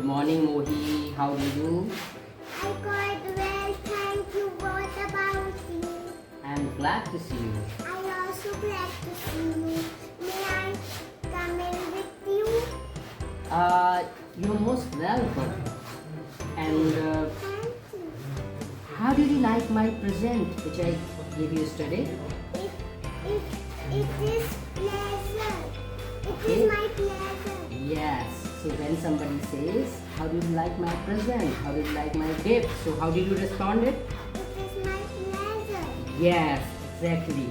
morning, Mohi. How do you do? I got well, thank you. What about you? I'm glad to see you. I also glad to see you. May I come in with you? You're most welcome. And Thank you. how did you like my present which I gave you yesterday? It is pleasure. It Okay. is my pleasure. Yes. So when somebody says, how did you like my present? How did you like my gift? So how did you respond it? It is my pleasure. Yes, exactly.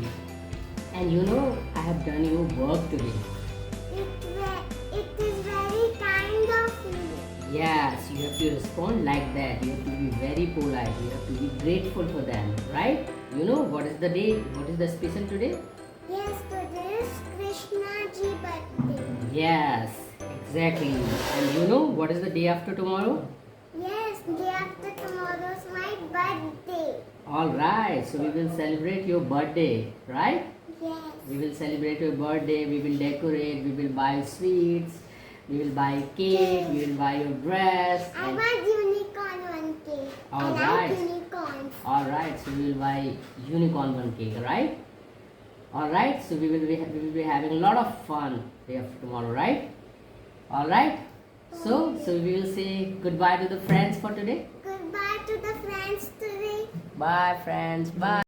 And you know, I have done your work today. It is very kind of you. Yes, you have to respond like that. You have to be very polite. You have to be grateful for them, right? You know what is the day? What is the special today? Yes, today is Krishna Ji birthday. Yes, exactly. And you know what is the day after tomorrow? Yes, day after tomorrow is my birthday. All right. So we will celebrate your birthday, right? Yes. We will celebrate your birthday. We will decorate. We will buy sweets. We will buy cake. We will buy your dress. I and- want unicorn one cake. All I right. like unicorns. All right, so we will buy unicorn one cake, right? All right, so we will be having a lot of fun day after tomorrow, right? All right. So we will say goodbye to the friends for today. Goodbye to the friends today. Bye, friends. Bye.